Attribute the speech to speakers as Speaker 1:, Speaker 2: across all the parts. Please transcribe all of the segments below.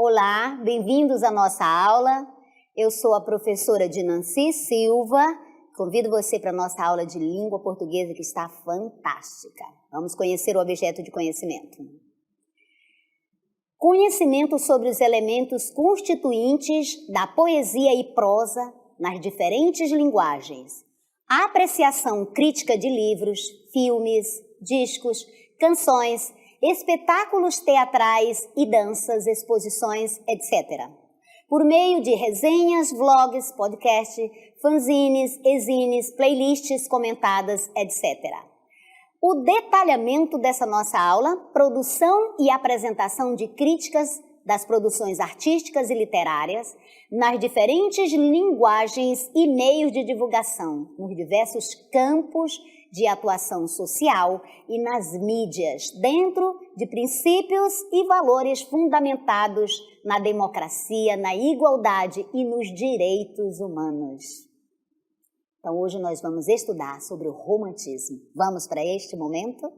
Speaker 1: Olá, bem-vindos à nossa aula. Eu sou a professora Dinancy Silva. Convido você para a nossa aula de língua portuguesa que está fantástica. Vamos conhecer o objeto de conhecimento. Conhecimento sobre os elementos constituintes da poesia e prosa nas diferentes linguagens. A apreciação crítica de livros, filmes, discos, canções, espetáculos teatrais e danças, exposições, etc. Por meio de resenhas, vlogs, podcasts, fanzines, exines, playlists comentadas, etc. O detalhamento dessa nossa aula, produção e apresentação de críticas das produções artísticas e literárias nas diferentes linguagens e meios de divulgação, nos diversos campos de atuação social e nas mídias, dentro de princípios e valores fundamentados na democracia, na igualdade e nos direitos humanos. Então, hoje nós vamos estudar sobre o romantismo. Vamos para este momento?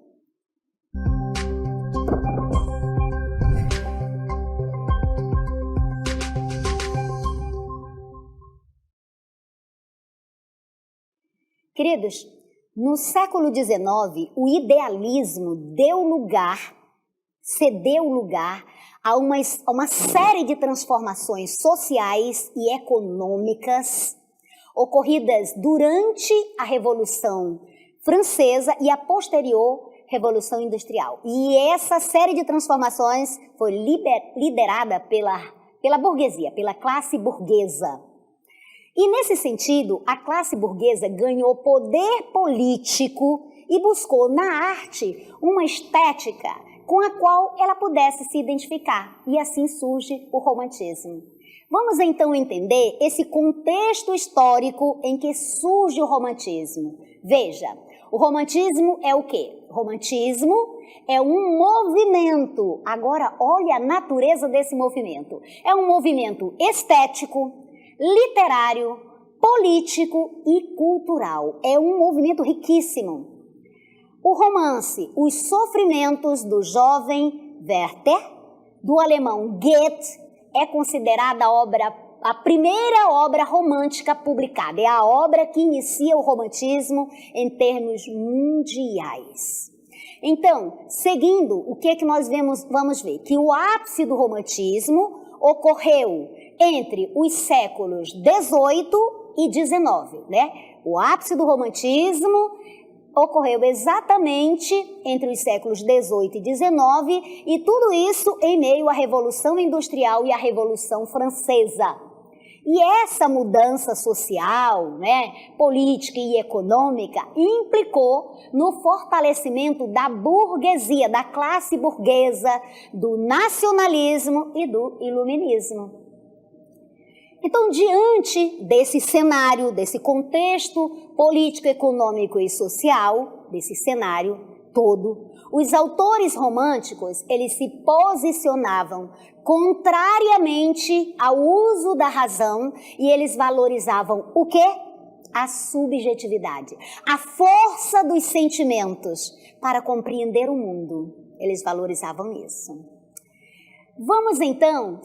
Speaker 1: Queridos, no século XIX, o idealismo cedeu lugar a uma série de transformações sociais e econômicas ocorridas durante a Revolução Francesa e a posterior Revolução Industrial. E essa série de transformações foi liderada pela burguesia, pela classe burguesa. E nesse sentido, a classe burguesa ganhou poder político e buscou na arte uma estética com a qual ela pudesse se identificar. E assim surge o romantismo. Vamos então entender esse contexto histórico em que surge o romantismo. Veja, o romantismo é o quê? O romantismo é um movimento. Agora, olha a natureza desse movimento. É um movimento estético, literário, político e cultural. É um movimento riquíssimo. O romance, os sofrimentos do jovem Werther, do alemão Goethe, é considerada a primeira obra romântica publicada. É a obra que inicia o romantismo em termos mundiais. Então, seguindo, o que nós vamos ver? Que o ápice do romantismo ocorreu entre os séculos XVIII e XIX, né? O ápice do romantismo ocorreu exatamente entre os séculos XVIII e XIX, e tudo isso em meio à Revolução Industrial e à Revolução Francesa. E essa mudança social, né, política e econômica implicou no fortalecimento da burguesia, da classe burguesa, do nacionalismo e do iluminismo. Então, diante desse cenário, desse contexto político, econômico e social, desse cenário todo, os autores românticos, eles se posicionavam contrariamente ao uso da razão e eles valorizavam o quê? A subjetividade, a força dos sentimentos para compreender o mundo. Eles valorizavam isso. Vamos então,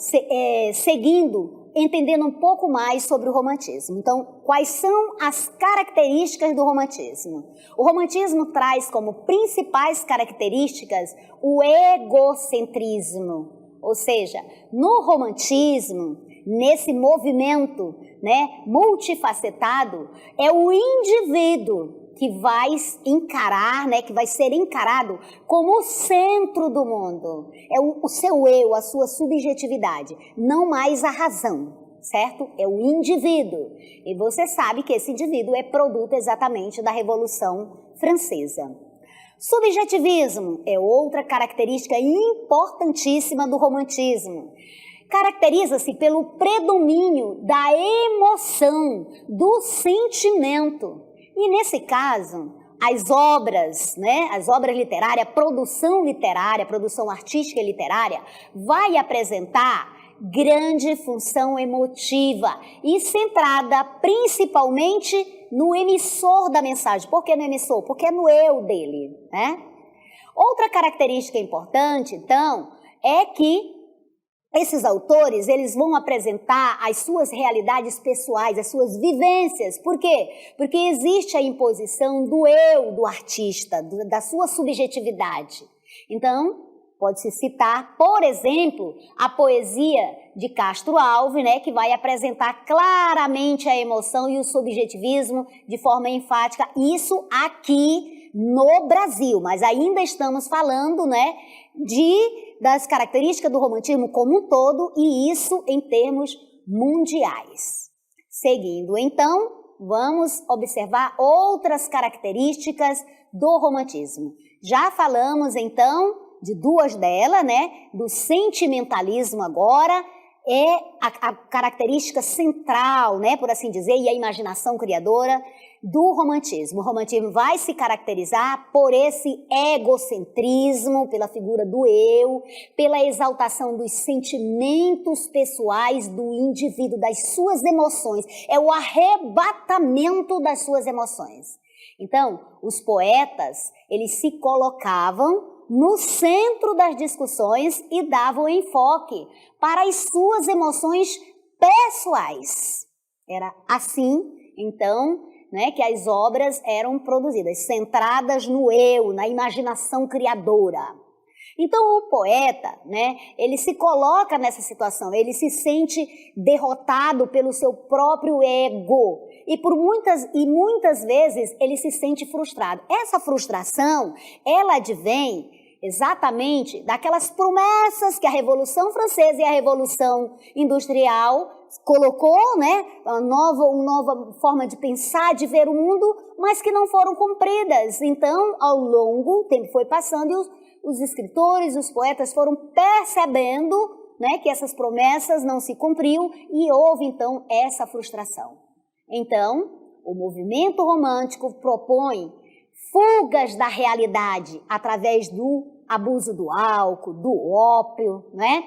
Speaker 1: seguindo, entendendo um pouco mais sobre o romantismo. Então, quais são as características do romantismo? O romantismo traz como principais características o egocentrismo. Ou seja, no romantismo, nesse movimento, né, multifacetado, é o indivíduo que vai encarar, né, que vai ser encarado como o centro do mundo. É o seu eu, a sua subjetividade, não mais a razão, certo? É o indivíduo. E você sabe que esse indivíduo é produto exatamente da Revolução Francesa. Subjetivismo é outra característica importantíssima do romantismo. Caracteriza-se pelo predomínio da emoção, do sentimento. E nesse caso, as obras, né, as obras literárias, produção artística e literária, vai apresentar grande função emotiva e centrada principalmente no emissor da mensagem. Por que no emissor? Porque é no eu dele, né? Outra característica importante, então, é que esses autores, eles vão apresentar as suas realidades pessoais, as suas vivências. Por quê? Porque existe a imposição do eu do artista, da sua subjetividade. Então, pode-se citar, por exemplo, a poesia de Castro Alves, né, que vai apresentar claramente a emoção e o subjetivismo de forma enfática. Isso aqui no Brasil, mas ainda estamos falando, né, das características do romantismo como um todo, e isso em termos mundiais. Seguindo, então, vamos observar outras características do romantismo. Já falamos, então, de duas delas, né? Do sentimentalismo agora, é a característica central, né, por assim dizer, e a imaginação criadora do romantismo. O romantismo vai se caracterizar por esse egocentrismo, pela figura do eu, pela exaltação dos sentimentos pessoais do indivíduo, das suas emoções. É o arrebatamento das suas emoções. Então, os poetas, eles se colocavam no centro das discussões e davam enfoque para as suas emoções pessoais. Era assim, então, né, que as obras eram produzidas, centradas no eu, na imaginação criadora. Então, o poeta, né, ele se coloca nessa situação, ele se sente derrotado pelo seu próprio ego e muitas vezes ele se sente frustrado. Essa frustração, ela advém exatamente daquelas promessas que a Revolução Francesa e a Revolução Industrial colocou, né, uma nova forma de pensar, de ver o mundo, mas que não foram cumpridas. Então, ao longo, o tempo foi passando e os escritores, os poetas foram percebendo, né, que essas promessas não se cumpriam e houve, então, essa frustração. Então, o movimento romântico propõe fugas da realidade através do abuso do álcool, do ópio, né?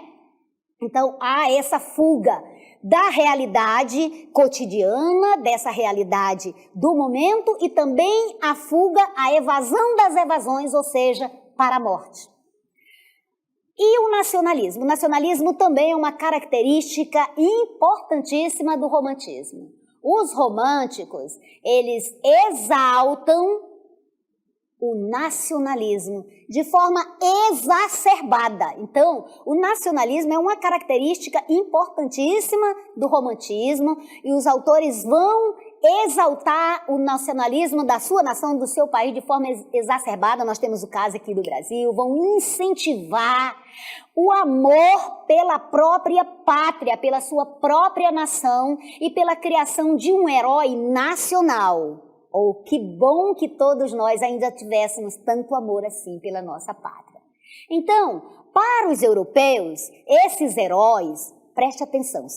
Speaker 1: Então, há essa fuga da realidade cotidiana, dessa realidade do momento e também a fuga, a evasão das evasões, ou seja, para a morte. E o nacionalismo? O nacionalismo também é uma característica importantíssima do romantismo. Os românticos, eles exaltam o nacionalismo de forma exacerbada. Então, o nacionalismo é uma característica importantíssima do romantismo e os autores vão exaltar o nacionalismo da sua nação, do seu país, de forma exacerbada. Nós temos o caso aqui do Brasil, vão incentivar o amor pela própria pátria, pela sua própria nação e pela criação de um herói nacional. Ou que bom que todos nós ainda tivéssemos tanto amor assim pela nossa pátria. Então, para os europeus, esses heróis, preste atenção,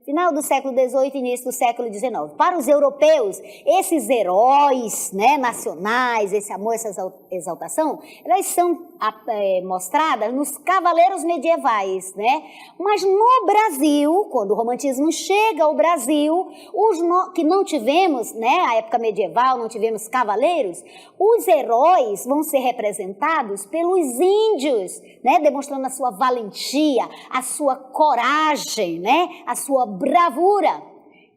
Speaker 1: final do século XVIII e início do século XIX. Para os europeus, esses heróis, né, nacionais, esse amor, essa exaltação, elas são mostradas nos cavaleiros medievais, né? Mas no Brasil, quando o romantismo chega ao Brasil, que não tivemos, né, a época medieval, não tivemos cavaleiros, os heróis vão ser representados pelos índios, né, demonstrando a sua valentia, a sua coragem, né, a sua bravura,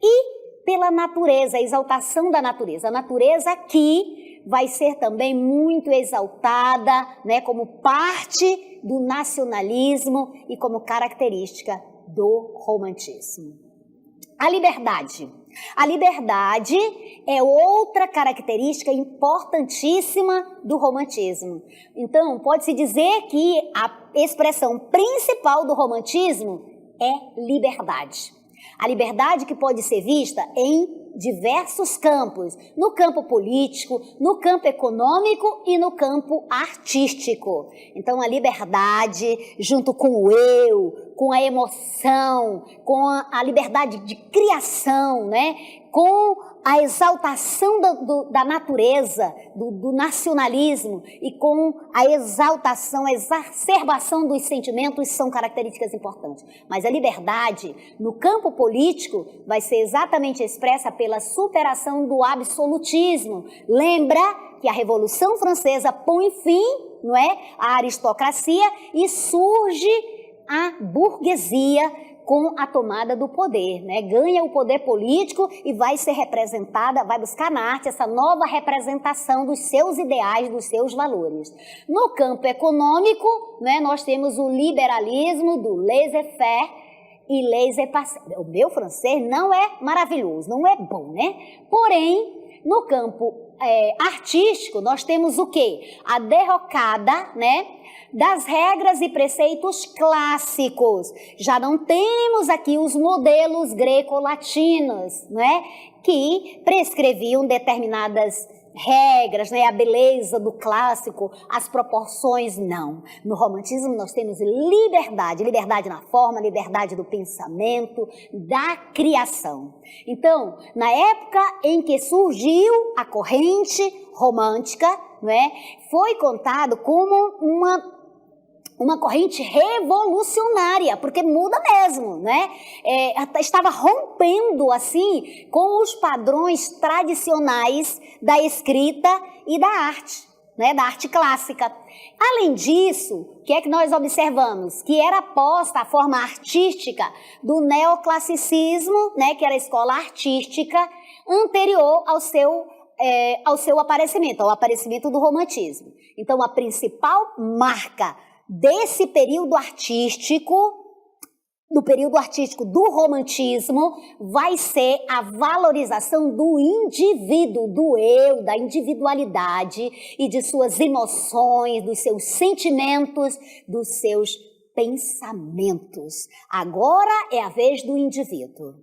Speaker 1: e pela natureza, a exaltação da natureza. A natureza aqui vai ser também muito exaltada, né, como parte do nacionalismo e como característica do romantismo. A liberdade. A liberdade é outra característica importantíssima do romantismo. Então, pode-se dizer que a expressão principal do romantismo é liberdade. A liberdade que pode ser vista em diversos campos, no campo político, no campo econômico e no campo artístico. Então, a liberdade, junto com o eu, com a emoção, com a liberdade de criação, né? Com a exaltação da natureza, do nacionalismo e com a exaltação, a exacerbação dos sentimentos são características importantes. Mas a liberdade no campo político vai ser exatamente expressa pela superação do absolutismo. Lembra que a Revolução Francesa põe fim, não é, à aristocracia e surge a burguesia com a tomada do poder, né? Ganha o poder político e vai ser representada, vai buscar na arte essa nova representação dos seus ideais, dos seus valores. No campo econômico, né, nós temos o liberalismo do laissez-faire e laissez-passer. O meu francês não é maravilhoso, não é bom, né? Porém, no campo artístico, nós temos o quê? A derrocada, né, das regras e preceitos clássicos. Já não temos aqui os modelos greco-latinos, né, que prescreviam determinadas regras, né, a beleza do clássico, as proporções, não. No romantismo nós temos liberdade, liberdade na forma, liberdade do pensamento, da criação. Então, na época em que surgiu a corrente romântica, né, foi contado como uma corrente revolucionária, porque muda mesmo, né? Estava rompendo, assim, com os padrões tradicionais da escrita e da arte, né? Da arte clássica. Além disso, o que é que nós observamos? Que era posta a forma artística do neoclassicismo, né? Que era a escola artística anterior ao seu aparecimento, ao aparecimento do romantismo. Então, a principal marca desse período artístico, do período artístico do romantismo, vai ser a valorização do indivíduo, do eu, da individualidade e de suas emoções, dos seus sentimentos, dos seus pensamentos. Agora é a vez do indivíduo.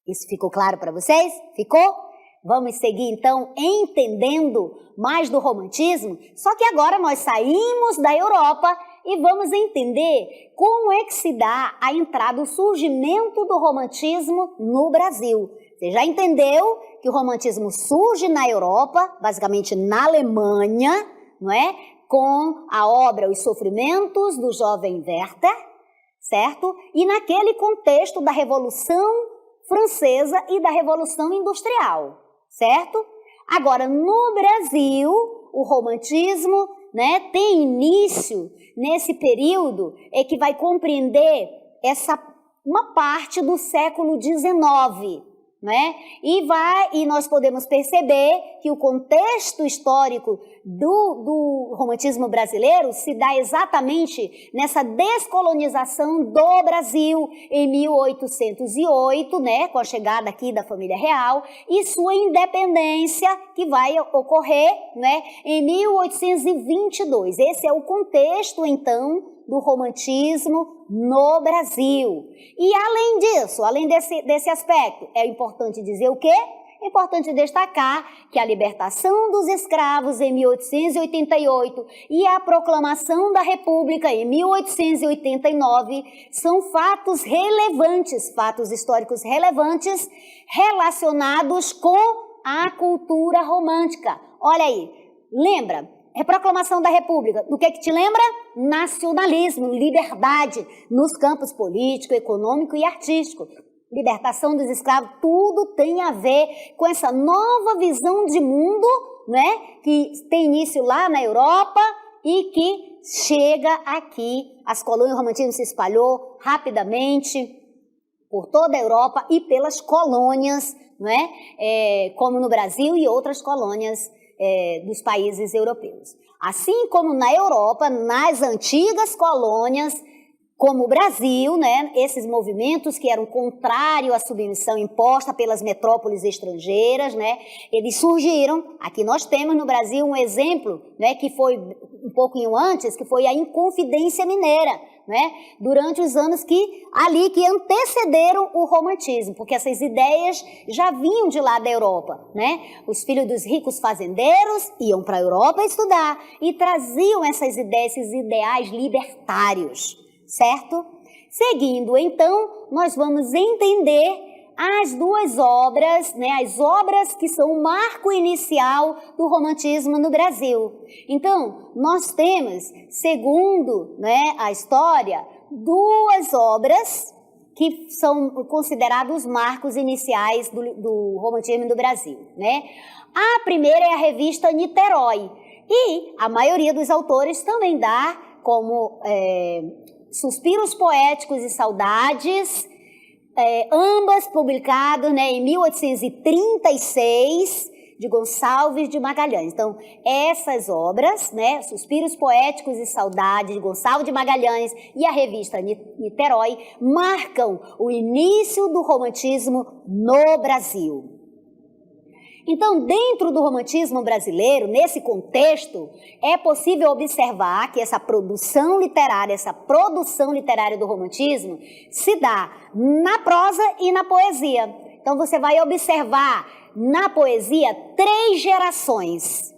Speaker 1: Isso ficou claro para vocês? Ficou? Vamos seguir, então, entendendo mais do romantismo? Só que agora nós saímos da Europa e vamos entender como é que se dá a entrada, o surgimento do romantismo no Brasil. Você já entendeu que o romantismo surge na Europa, basicamente na Alemanha, não é? Com a obra Os Sofrimentos do jovem Werther, certo? E naquele contexto da Revolução Francesa e da Revolução Industrial, certo? Agora, no Brasil, o romantismo, né, tem início nesse período que vai compreender uma parte do século XIX, né? E nós podemos perceber que o contexto histórico do romantismo brasileiro se dá exatamente nessa descolonização do Brasil em 1808, né, com a chegada aqui da família real, e sua independência que vai ocorrer, né, em 1822. Esse é o contexto, então, do romantismo no Brasil. E além disso, além desse aspecto, é importante dizer o quê? É importante destacar que a libertação dos escravos em 1888 e a proclamação da República em 1889 são fatos relevantes, fatos históricos relevantes relacionados com a cultura romântica. Olha aí, lembra? A proclamação da República, do que te lembra? Nacionalismo, liberdade nos campos político, econômico e artístico. Libertação dos escravos, tudo tem a ver com essa nova visão de mundo, né, que tem início lá na Europa e que chega aqui. As colônias, o romantismo se espalhou rapidamente por toda a Europa e pelas colônias, né, como no Brasil e outras colônias dos países europeus. Assim como na Europa, nas antigas colônias, como o Brasil, né, esses movimentos que eram contrários à submissão imposta pelas metrópoles estrangeiras, né, eles surgiram. Aqui nós temos no Brasil um exemplo, né, que foi um pouquinho antes, que foi a Inconfidência Mineira, né, durante os anos que antecederam o romantismo, porque essas ideias já vinham de lá da Europa, né? Os filhos dos ricos fazendeiros iam para a Europa estudar e traziam essas ideias, esses ideais libertários, certo? Seguindo, então, nós vamos entender as duas obras, né, as obras que são o marco inicial do romantismo no Brasil. Então, nós temos, segundo, né, a história, duas obras que são considerados os marcos iniciais do romantismo no Brasil, né? A primeira é a revista Niterói, e a maioria dos autores também dá como Suspiros Poéticos e Saudades, ambas publicadas, né, em 1836, de Gonçalves de Magalhães. Então, essas obras, né, Suspiros Poéticos e Saudades, de Gonçalves de Magalhães e a revista Niterói, marcam o início do romantismo no Brasil. Então, dentro do romantismo brasileiro, nesse contexto, é possível observar que essa produção literária do romantismo se dá na prosa e na poesia. Então, você vai observar na poesia três gerações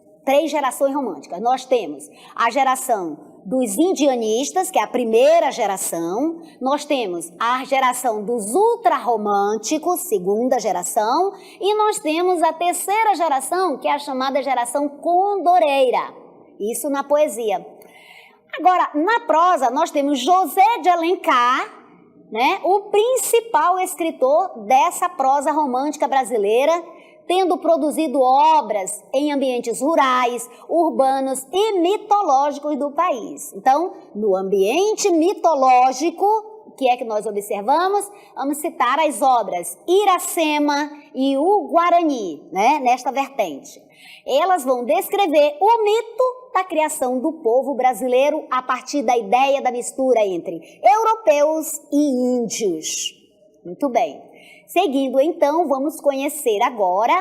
Speaker 1: românticas. Nós temos a geração dos indianistas, que é a primeira geração. Nós temos a geração dos ultrarromânticos, segunda geração. E nós temos a terceira geração, que é a chamada geração condoreira. Isso na poesia. Agora, na prosa, nós temos José de Alencar, né, o principal escritor dessa prosa romântica brasileira, tendo produzido obras em ambientes rurais, urbanos e mitológicos do país. Então, no ambiente mitológico, o que é que nós observamos? Vamos citar as obras Iracema e o Guarani, né, nesta vertente. Elas vão descrever o mito da criação do povo brasileiro a partir da ideia da mistura entre europeus e índios. Muito bem. Seguindo, então, vamos conhecer agora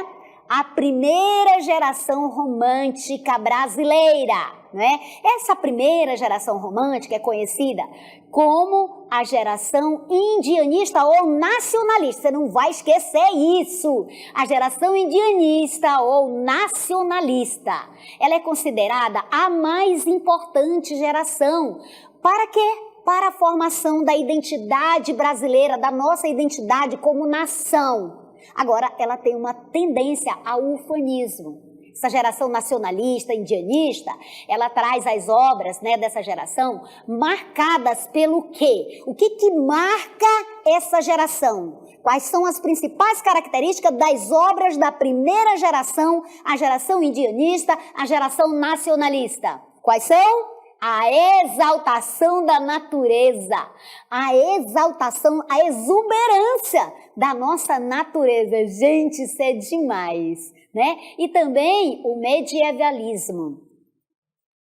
Speaker 1: a primeira geração romântica brasileira, né? Essa primeira geração romântica é conhecida como a geração indianista ou nacionalista. Você não vai esquecer isso. A geração indianista ou nacionalista. Ela é considerada a mais importante geração. Para quê? Para a formação da identidade brasileira, da nossa identidade como nação. Agora, ela tem uma tendência ao ufanismo. Essa geração nacionalista, indianista, ela traz as obras, né, dessa geração marcadas pelo quê? O que marca essa geração? Quais são as principais características das obras da primeira geração, a geração indianista, a geração nacionalista? Quais são? A exaltação da natureza, a exaltação, a exuberância da nossa natureza. Gente, isso é demais, né? E também o medievalismo.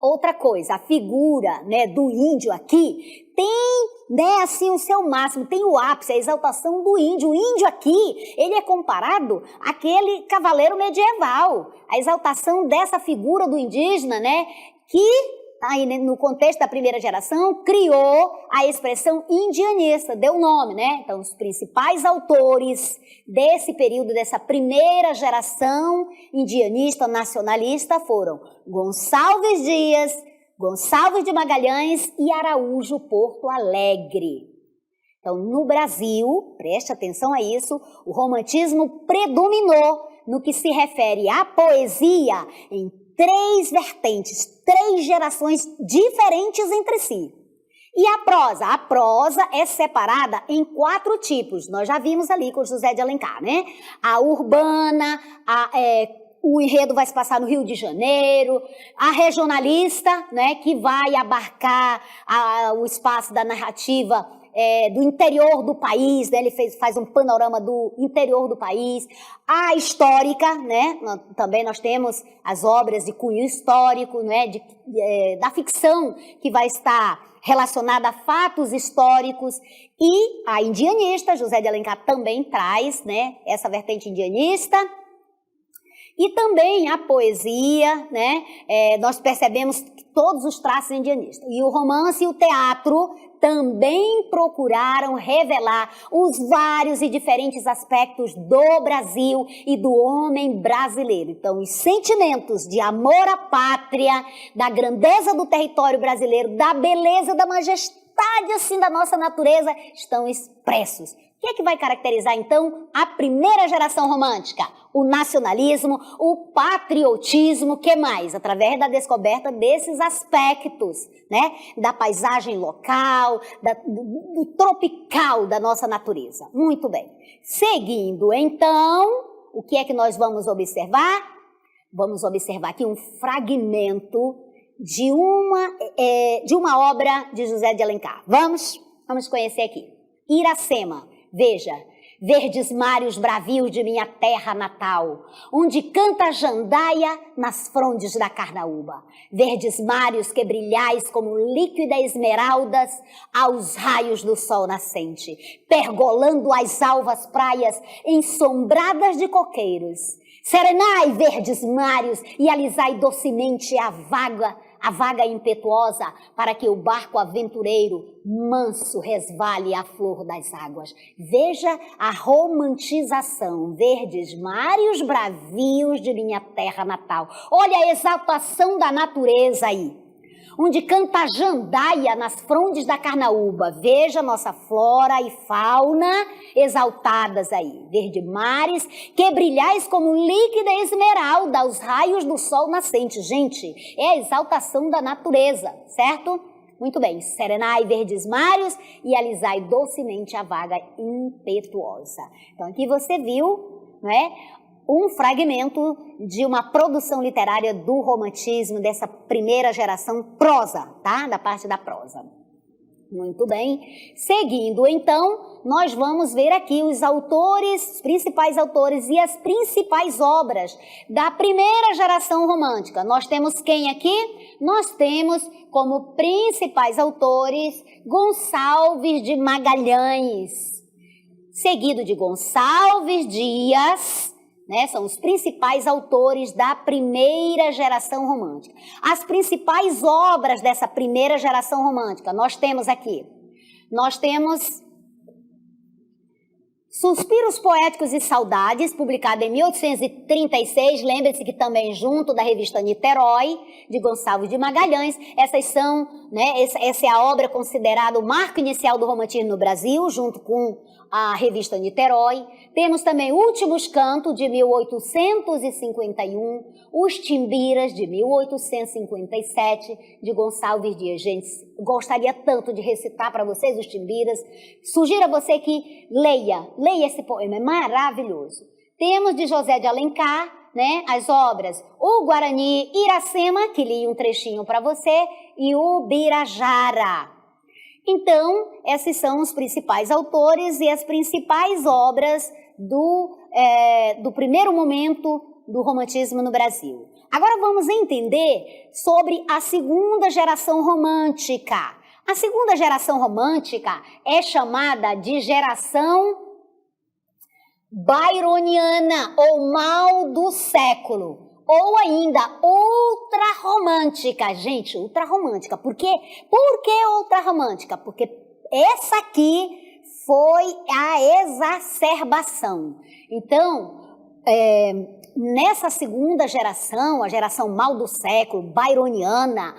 Speaker 1: Outra coisa, a figura, né, do índio aqui tem, né, assim, o seu máximo, tem o ápice, a exaltação do índio. O índio aqui, ele é comparado àquele cavaleiro medieval. A exaltação dessa figura do indígena, né, que aí, no contexto da primeira geração, criou a expressão indianista, deu nome, né? Então, os principais autores desse período, dessa primeira geração indianista, nacionalista, foram Gonçalves Dias, Gonçalves de Magalhães e Araújo Porto Alegre. Então, no Brasil, preste atenção a isso, o romantismo predominou no que se refere à poesia em três vertentes, três gerações diferentes entre si. E a prosa é separada em 4 tipos. Nós já vimos ali com José de Alencar, né? A urbana, o enredo vai se passar no Rio de Janeiro, a regionalista, né, que vai abarcar o espaço da narrativa do interior do país, né? Ele faz um panorama do interior do país. A histórica, né? Também nós temos as obras de cunho histórico, né? Da ficção, que vai estar relacionada a fatos históricos. E a indianista, José de Alencar também traz, né, essa vertente indianista. E também a poesia, né? Nós percebemos todos os traços indianistas. E o romance e o teatro também procuraram revelar os vários e diferentes aspectos do Brasil e do homem brasileiro. Então, os sentimentos de amor à pátria, da grandeza do território brasileiro, da beleza, da majestade, assim, da nossa natureza, estão expressos. O que é que vai caracterizar, então, a primeira geração romântica? O nacionalismo, o patriotismo, que mais? Através da descoberta desses aspectos, né? Da paisagem local, do tropical da nossa natureza. Muito bem. Seguindo, então, o que é que nós vamos observar? Vamos observar aqui um fragmento de uma obra de José de Alencar. Vamos conhecer aqui. Iracema, veja, verdes mares bravios de minha terra natal, onde canta a jandaia nas frondes da carnaúba. Verdes mares que brilhais como líquida esmeraldas aos raios do sol nascente, pergolando as alvas praias ensombradas de coqueiros. Serenai, verdes mares, e alisai docemente a vaga impetuosa, para que o barco aventureiro manso resvale à flor das águas. Veja a romantização, verdes mares bravios de minha terra natal. Olha a exaltação da natureza aí, onde canta a jandaia nas frondes da carnaúba. Veja nossa flora e fauna exaltadas aí. Verde mares, que brilhais como líquida esmeralda aos raios do sol nascente. Gente, é a exaltação da natureza, certo? Muito bem. Serenai, verdes mares, e alisai docemente a vaga impetuosa. Então aqui você viu, não é? Um fragmento de uma produção literária do romantismo, dessa primeira geração prosa, tá? Da parte da prosa. Muito bem. Seguindo, então, nós vamos ver aqui os autores, os principais autores e as principais obras da primeira geração romântica. Nós temos quem aqui? Nós temos como principais autores Gonçalves de Magalhães, seguido de Gonçalves Dias, né, são os principais autores da primeira geração romântica. As principais obras dessa primeira geração romântica, nós temos aqui. Nós temos Suspiros Poéticos e Saudades, publicado em 1836, lembre-se que também junto da revista Niterói, de Gonçalves de Magalhães. Essas são, né, essa é a obra considerada o marco inicial do romantismo no Brasil, junto com a revista Niterói. Temos também Últimos Cantos, de 1851, Os Timbiras, de 1857, de Gonçalves Dias. Gente, gostaria tanto de recitar para vocês os Timbiras. Sugiro a você que leia esse poema, é maravilhoso. Temos de José de Alencar, né, as obras O Guarani, Iracema, que li um trechinho para você, e o Birajara. Então, esses são os principais autores e as principais obras do primeiro momento do romantismo no Brasil. Agora vamos entender sobre a segunda geração romântica. A segunda geração romântica é chamada de geração byroniana, ou mal do século, ou ainda ultrarromântica. Gente, ultrarromântica. Por quê? Por que ultrarromântica? Porque essa aqui foi a exacerbação. Então, nessa segunda geração, a geração mal do século, byroniana,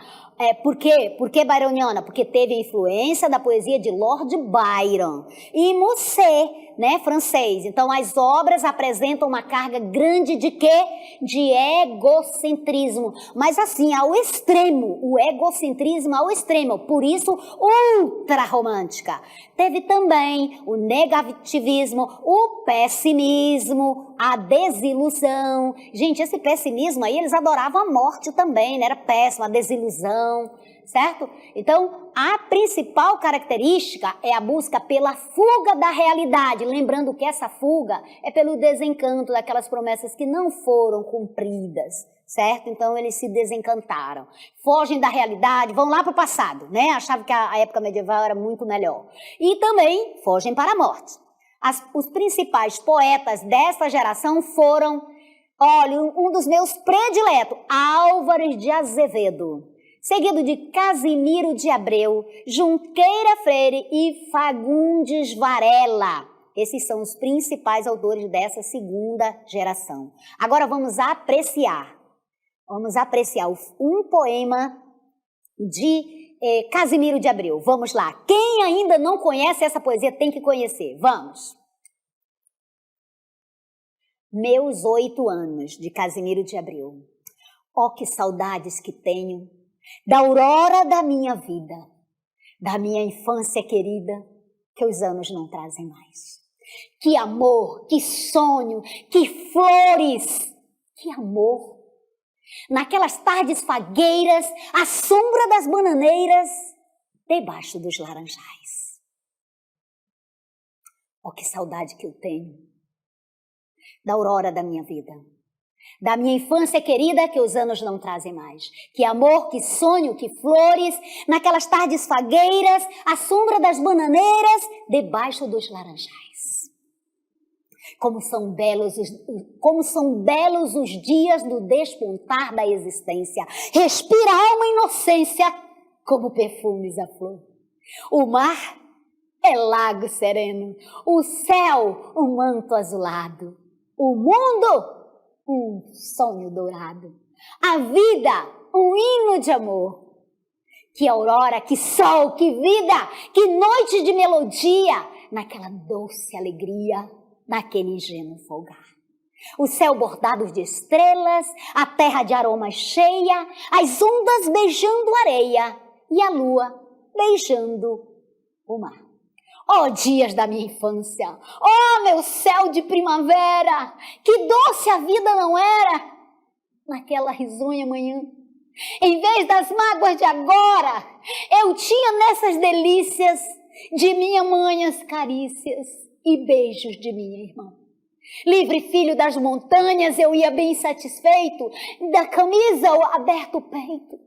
Speaker 1: por quê? Por que byroniana? Porque teve a influência da poesia de Lord Byron e Musset, né, francês. Então, as obras apresentam uma carga grande de quê? De egocentrismo. Mas assim, ao extremo, o egocentrismo ao extremo. Por isso, ultrarromântica. Teve também o negativismo, o pessimismo, a desilusão. Gente, esse pessimismo aí, eles adoravam a morte também, né? Era péssimo, a desilusão, certo? Então, a principal característica é a busca pela fuga da realidade, lembrando que essa fuga é pelo desencanto daquelas promessas que não foram cumpridas, certo? Então, eles se desencantaram, fogem da realidade, vão lá para o passado, né? Achavam que a época medieval era muito melhor. E também fogem para a morte. Os principais poetas dessa geração foram, olha, um dos meus prediletos, Álvares de Azevedo, seguido de Casimiro de Abreu, Junqueira Freire e Fagundes Varela. Esses são os principais autores dessa segunda geração. Agora vamos apreciar um poema de Casimiro de Abreu. Vamos lá. Quem ainda não conhece essa poesia tem que conhecer. Vamos. Meus 8 anos, de Casimiro de Abreu. Oh, que saudades que tenho da aurora da minha vida, da minha infância querida, que os anos não trazem mais. Que amor, que sonho, que flores, que amor. naquelas tardes fagueiras, à sombra das bananeiras, debaixo dos laranjais. Oh, que saudade que eu tenho da aurora da minha vida, da minha infância querida que os anos não trazem mais. Que amor, que sonho, que flores, naquelas tardes fagueiras, à sombra das bananeiras, debaixo dos laranjais. Como são belos os dias do despontar da existência. Respira alma inocência, como perfumes a flor. O mar é lago sereno, o céu um manto azulado, o mundo um sonho dourado, a vida um hino de amor. Que aurora, que sol, que vida, que noite de melodia, naquela doce alegria, naquele ingênuo folgar. O céu bordado de estrelas, a terra de aromas cheia, as ondas beijando a areia e a lua beijando o mar. Oh, dias da minha infância! Oh, meu céu de primavera! Que doce a vida não era naquela risonha manhã. Em vez das mágoas de agora, eu tinha nessas delícias de minha mãe as carícias e beijos de minha irmã. Livre filho das montanhas, eu ia bem satisfeito, da camisa ao aberto peito.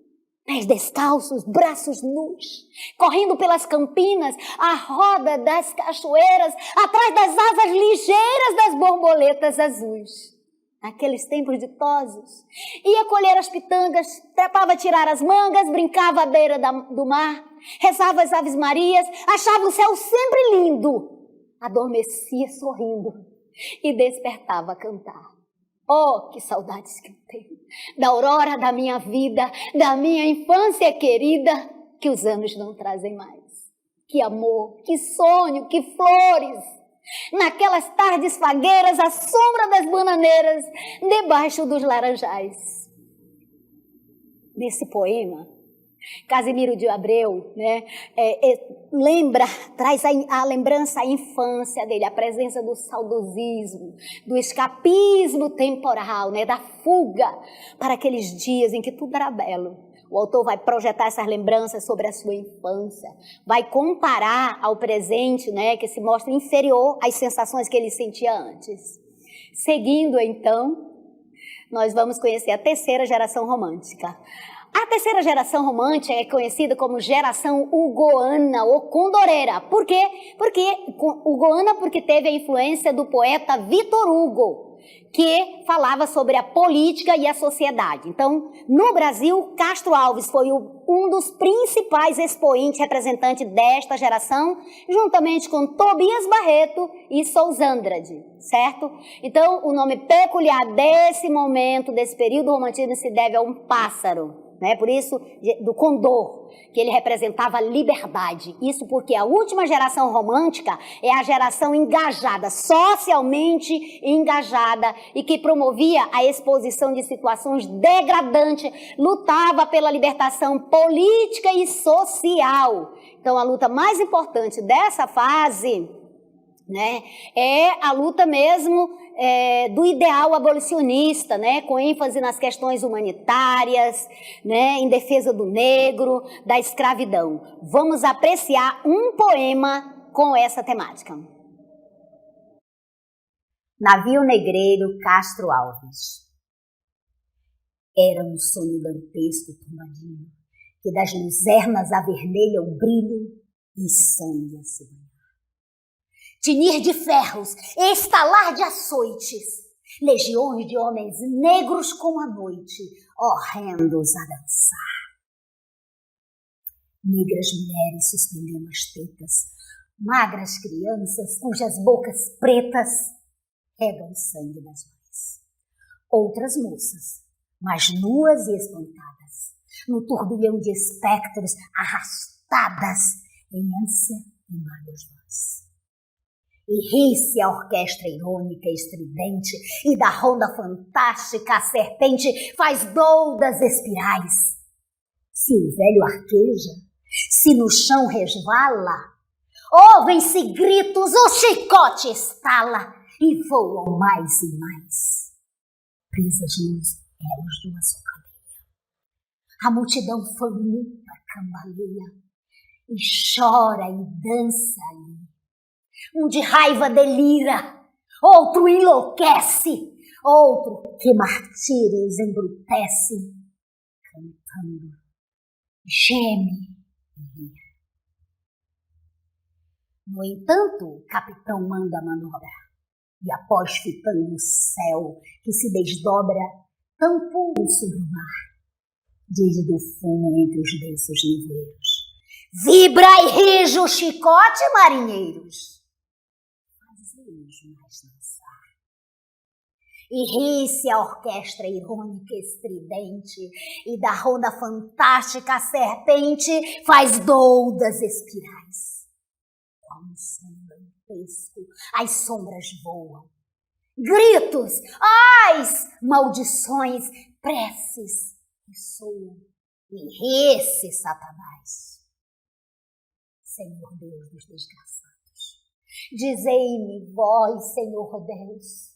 Speaker 1: Pés descalços, braços nus, correndo pelas campinas, à roda das cachoeiras, atrás das asas ligeiras das borboletas azuis. Naqueles tempos ditosos, ia colher as pitangas, trepava a tirar as mangas, brincava à beira do mar, rezava as aves marias, achava o céu sempre lindo, adormecia sorrindo e despertava a cantar. Oh, que saudades que eu tenho da aurora da minha vida, da minha infância querida, que os anos não trazem mais. Que amor, que sonho, que flores, naquelas tardes fagueiras, à sombra das bananeiras, debaixo dos laranjais. Nesse poema, Casimiro de Abreu, né, traz a lembrança, a infância dele, a presença do saudosismo, do escapismo temporal, né, da fuga para aqueles dias em que tudo era belo. O autor vai projetar essas lembranças sobre a sua infância, vai comparar ao presente, né, que se mostra inferior às sensações que ele sentia antes. Seguindo, então, nós vamos conhecer a terceira geração romântica. A terceira geração romântica é conhecida como geração hugoana ou condoreira. Por quê? Hugoana porque teve a influência do poeta Victor Hugo, que falava sobre a política e a sociedade. Então, no Brasil, Castro Alves foi um dos principais expoentes representantes desta geração, juntamente com Tobias Barreto e Souza Andrade, certo? Então, o nome peculiar desse momento, desse período romantismo, se deve a um pássaro. Né? Por isso, do condor, que ele representava a liberdade. Isso porque a última geração romântica é a geração engajada, socialmente engajada, e que promovia a exposição de situações degradantes, lutava pela libertação política e social. Então, a luta mais importante dessa fase, né, é a luta mesmo do ideal abolicionista, né, com ênfase nas questões humanitárias, né, em defesa do negro, da escravidão. Vamos apreciar um poema com essa temática. Navio Negreiro, Castro Alves. Era um sonho dantesco tombadinho, que das luzernas avermelha o brilho e sangue a se banhar. Tinir de ferros, estalar de açoites, legiões de homens negros como a noite, horrendos a dançar. Negras mulheres suspendendo as tetas, magras crianças cujas bocas pretas regam o sangue das mães. Outras moças, mais nuas e espantadas, no turbilhão de espectros arrastadas em ânsia e mágoas vãs. E ri-se a orquestra irônica e estridente, e da ronda fantástica a serpente faz doudas espirais. Se o velho arqueja, se no chão resvala, ouvem-se gritos, o chicote estala e voam mais e mais, presas nos elos do açúcar. A multidão faminta cambaleia e chora e dança ali. Um de raiva delira, outro enlouquece, outro que martírios embrutece, cantando, geme e ri. No entanto, o capitão manda a manobra, e após fitando o céu que se desdobra, tão puro sobre o mar, diz do fumo entre os densos nevoeiros: vibra e rige o chicote, marinheiros! Fazei-os mais dançar. E ri-se a orquestra irônica estridente, e da roda fantástica a serpente faz doudas espirais. Qual um som dantesco, as sombras voam. Gritos, ais, maldições, preces ressoam. E esse Satanás, Senhor Deus dos desgraçados, dizei-me vós, Senhor Deus,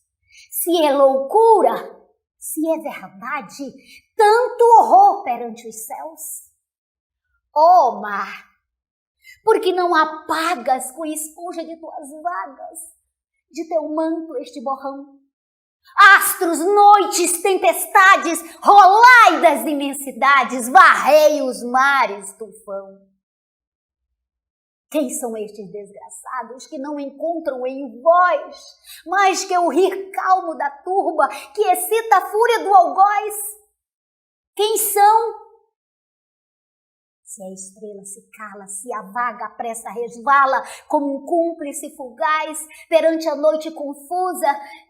Speaker 1: se é loucura, se é verdade, tanto horror perante os céus. Ó mar, porque não apagas com esponja de tuas vagas, de teu manto este borrão? Astros, noites, tempestades, rolai das imensidades, varrei os mares, tufão. Quem são estes desgraçados que não encontram em vós mais que o rir calmo da turba que excita a fúria do algoz? Quem são? Se a estrela se cala, se a vaga à pressa resvala, como um cúmplice fugaz perante a noite confusa,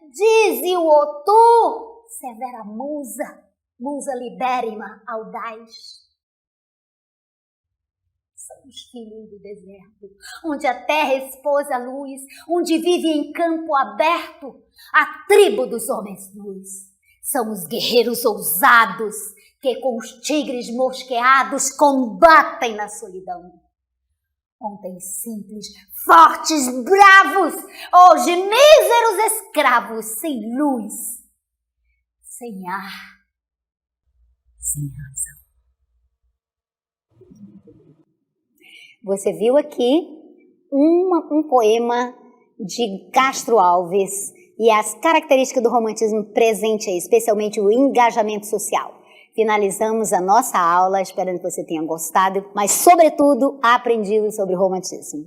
Speaker 1: dize-o tu, severa musa, musa libérrima, audaz. São os filhos do deserto, onde a terra expôs a luz, onde vive em campo aberto a tribo dos homens nus. São os guerreiros ousados, que com os tigres mosqueados combatem na solidão. Ontem simples, fortes, bravos, hoje míseros escravos, sem luz, sem ar, sem razão. Você viu aqui um poema de Castro Alves e as características do romantismo presente aí, especialmente o engajamento social. Finalizamos a nossa aula, esperando que você tenha gostado, mas, sobretudo, aprendido sobre o romantismo.